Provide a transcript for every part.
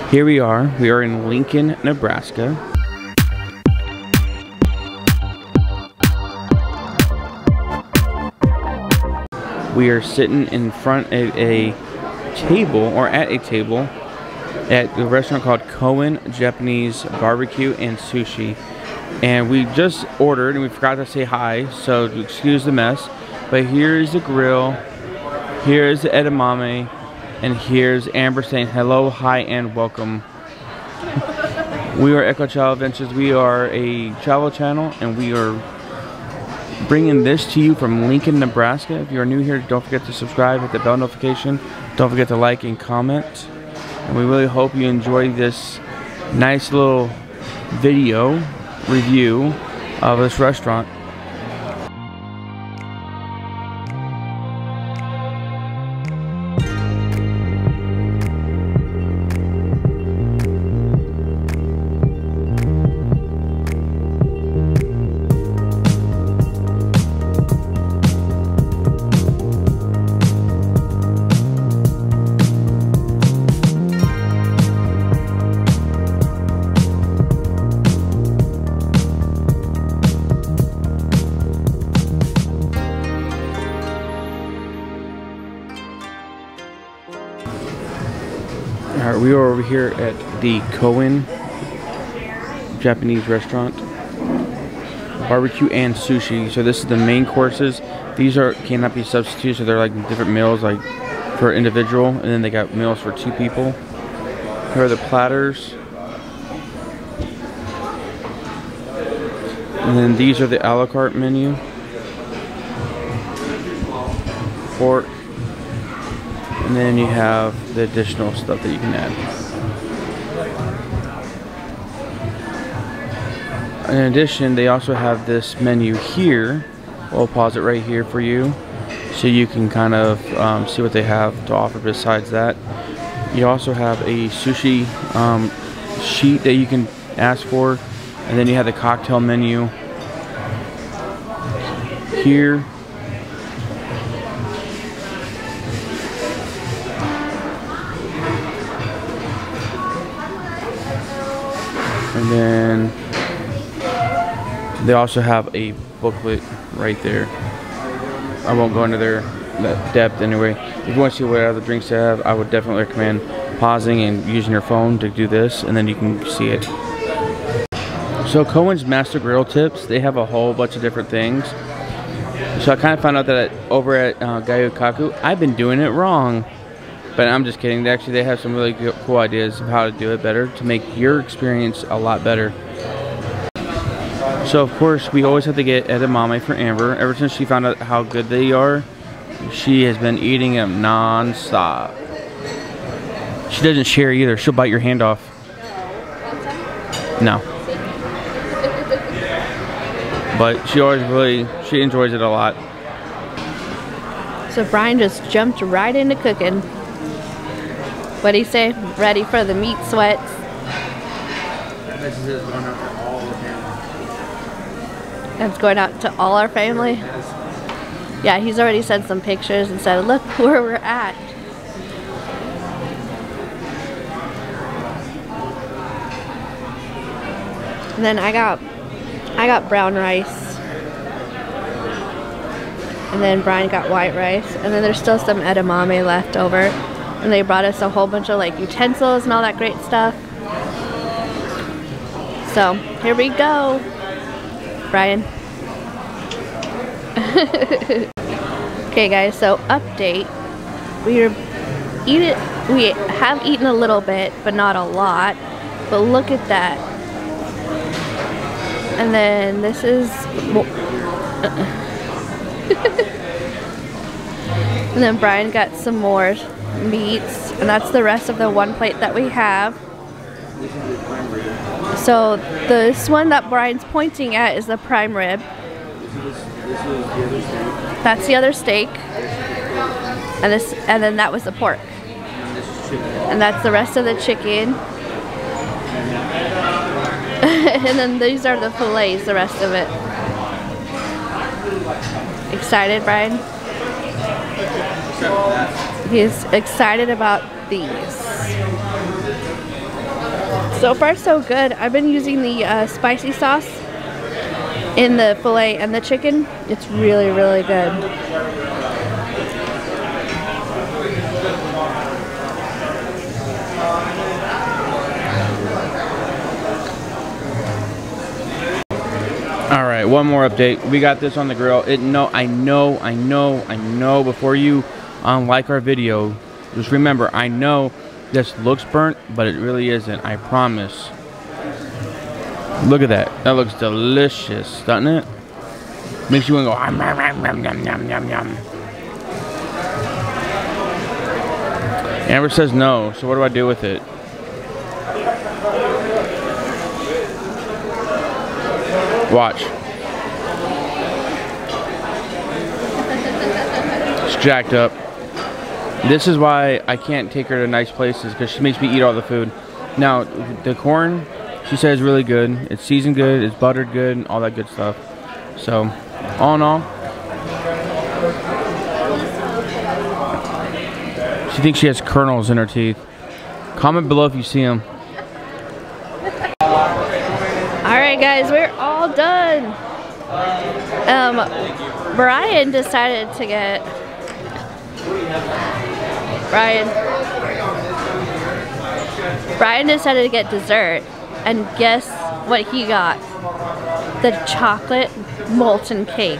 Here we are. We are in Lincoln, Nebraska. We are sitting in front of a table, or at a table, at a restaurant called Koen Japanese BBQ and Sushi. And we just ordered and we forgot to say hi, so excuse the mess. But here's the grill, here's the edamame, and here's Amber saying hello, hi, and welcome. We are Echo Travel Adventures. We are a travel channel, and we are bringing this to you from Lincoln, Nebraska. If you're new here, don't forget to subscribe, hit the bell notification. Don't forget to like and comment. And we really hope you enjoy this nice little video review of this restaurant. Alright, we are over here at the Koen Japanese restaurant. BBQ and Sushi. So this is the main courses. These cannot be substitutes, so they're like different meals like for individual, and then they got meals for 2 people. Here are the platters. And then these are the a la carte menu. Pork. And then you have the additional stuff that you can add. In addition, they also have this menu here. I'll pause it right here for you, so you can kind of see what they have to offer besides that. You also have a sushi sheet that you can ask for, and then you have the cocktail menu here. And then they also have a booklet right there. I won't go into their depth anyway. If you want to see what other drinks they have, I would definitely recommend pausing and using your phone to do this, and then you can see it. So Koen's Master Grill Tips, they have a whole bunch of different things. So I kind of found out that over at Kaku, I've been doing it wrong. But I'm just kidding. They have some really cool ideas of how to do it better to make your experience a lot better. So of course, we always have to get edamame for Amber. Ever since she found out how good they are, she has been eating them non-stop. She doesn't share either. She'll bite your hand off. No. But she enjoys it a lot. So Brian just jumped right into cooking. What'd he say? Ready for the meat sweats. This is going out to all the family. It's going out to all our family? Yeah, he's already sent some pictures and said, look where we're at. And then I got brown rice. And then Brian got white rice. And then there's still some edamame left over. And they brought us a whole bunch of like utensils and all that great stuff. So here we go, Brian. Okay guys, so update. We have eaten a little bit, but not a lot. But look at that. And then this is and then Brian got some more meats, and that's the rest of the one plate that we have. So this one that Brian's pointing at is the prime rib. That's the other steak. And then that was the pork. And that's the rest of the chicken. And then these are the fillets, the rest of it. Excited, Brian? He's excited about these. So far so good. I've been using the spicy sauce in the filet and the chicken. It's really, really good. Alright, one more update. We got this on the grill. I know before you like our video, just remember, I know this looks burnt, but it really isn't, I promise. Look at that. That looks delicious, doesn't it? Makes you want to go yum, yum, yum, yum, yum. Amber says no, so what do I do with it? Watch. It's jacked up. This is why I can't take her to nice places, because she makes me eat all the food. Now, the corn, she says, is really good. It's seasoned good, it's buttered good, all that good stuff. So, all in all, she thinks she has kernels in her teeth. Comment below if you see them. Alright guys, we're all done. Brian decided to get Brian decided to get dessert, and guess what he got? The chocolate molten cake.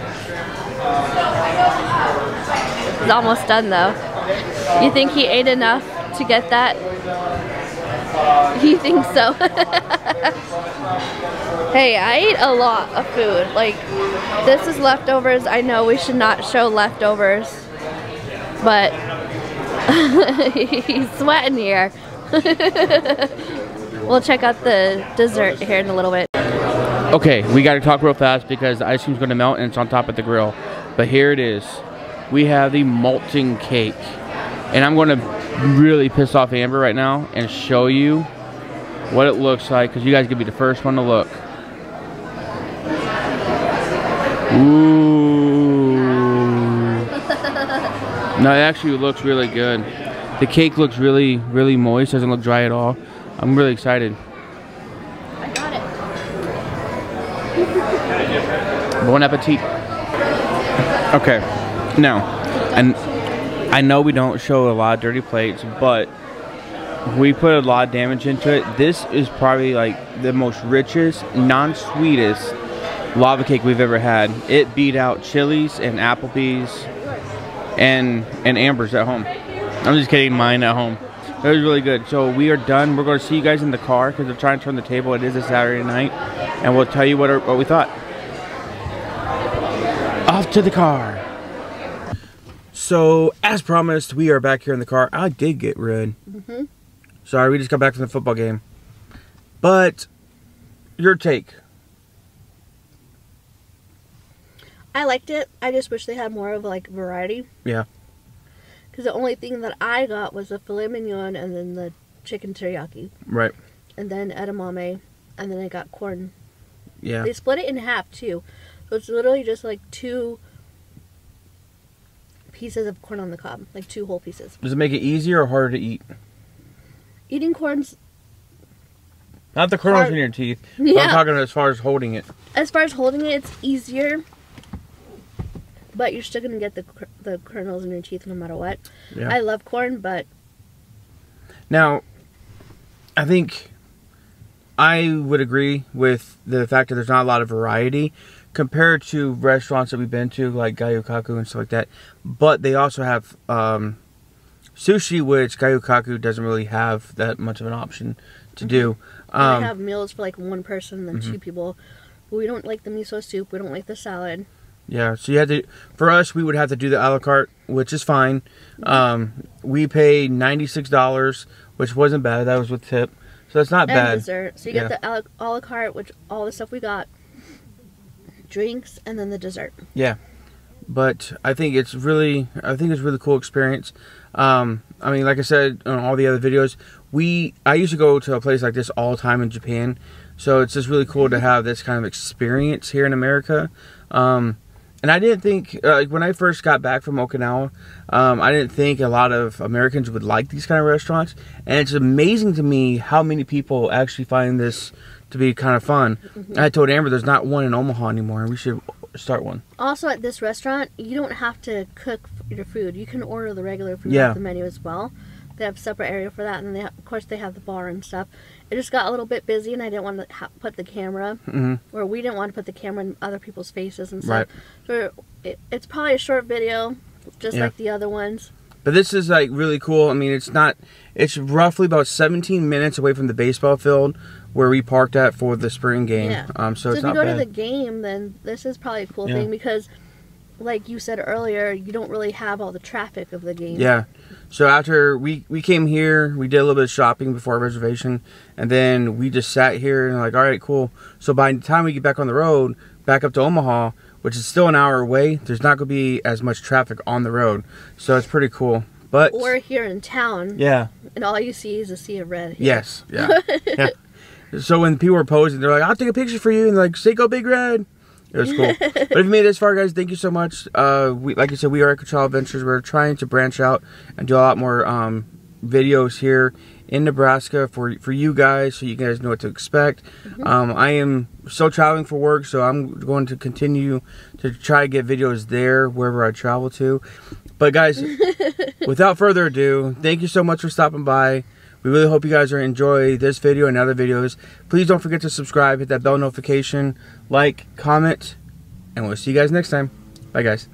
It's almost done though. You think he ate enough to get that? He thinks so. Hey, I ate a lot of food. Like, this is leftovers. I know we should not show leftovers, but he's sweating here. We'll check out the dessert here in a little bit. Okay, we gotta talk real fast because the ice cream's gonna melt and it's on top of the grill. But here it is. We have the molten cake. And I'm gonna really piss off Amber right now and show you what it looks like, because you guys could be the first one to look. Ooh. No, it actually looks really good. The cake looks really, really moist. Doesn't look dry at all. I'm really excited. I got it. Bon appetit. Okay, now, and I know we don't show a lot of dirty plates, but we put a lot of damage into it. This is probably like the most richest, non-sweetest lava cake we've ever had. It beat out Chili's and Applebee's and Amber's at home. I'm just kidding, mine at home. It was really good. So we are done. We're going to see you guys in the car because they're trying to turn the table. It is a Saturday night, and we'll tell you what we thought. Off to the car. So, as promised, we are back here in the car. I did get red. Sorry, we just got back from the football game. But, your take. I liked it. I just wish they had more of like variety. Yeah. Because the only thing that I got was the filet mignon and then the chicken teriyaki. Right. And then edamame. And then I got corn. Yeah. They split it in half too. So it's literally just like 2 pieces of corn on the cob. Like 2 whole pieces. Does it make it easier or harder to eat? Eating corn's... Not the kernels in your teeth. Yeah. I'm talking as far as holding it. As far as holding it, it's easier. But you're still going to get the kernels in your teeth no matter what. Yeah. I love corn, but... Now, I think I would agree with the fact that there's not a lot of variety compared to restaurants that we've been to, like Kaku and stuff like that. But they also have sushi, which Kaku doesn't really have that much of an option to do. They have meals for like 1 person and then 2 people. But we don't like the miso soup. We don't like the salad. Yeah, so you had to, for us, we would have to do the a la carte, which is fine. We paid $96, which wasn't bad. That was with tip. So that's not bad. And dessert. So you get the a la carte, which all the stuff we got, drinks, and then the dessert. Yeah. But I think it's really cool experience. I mean, like I said on all the other videos, I used to go to a place like this all the time in Japan. So it's just really cool to have this kind of experience here in America. And I didn't think, like when I first got back from Okinawa, I didn't think a lot of Americans would like these kind of restaurants. And it's amazing to me how many people actually find this to be kind of fun. I told Amber there's not one in Omaha anymore, and we should start one. Also, at this restaurant, you don't have to cook your food. You can order the regular food off the menu as well. They have a separate area for that, and they of course they have the bar and stuff. It just got a little bit busy, and I didn't want to put the camera, or we didn't want to put the camera in other people's faces and stuff. So it's probably a short video, just like the other ones. But this is like really cool. I mean, it's roughly about 17 minutes away from the baseball field where we parked at for the spring game. So it's if you go to the game, then this is probably a cool thing because, like you said earlier, you don't really have all the traffic of the game. So after we came here, we did a little bit of shopping before our reservation, and then we just sat here and like, all right, cool. So by the time we get back on the road, back up to Omaha, which is still an hour away, there's not going to be as much traffic on the road. So it's pretty cool. But we're here in town. And all you see is a sea of red here. So when people were posing, they're like, I'll take a picture for you, and like, say go Big Red. It was cool. But if you made it this far, guys, thank you so much. Like I said, we are Echo Child Adventures. We're trying to branch out and do a lot more videos here in Nebraska for you guys, so you guys know what to expect. I am still traveling for work, so I'm going to continue to try to get videos there wherever I travel to. But guys, without further ado, thank you so much for stopping by. We really hope you guys are enjoying this video and other videos. Please don't forget to subscribe, hit that bell notification, like, comment, and we'll see you guys next time. Bye, guys.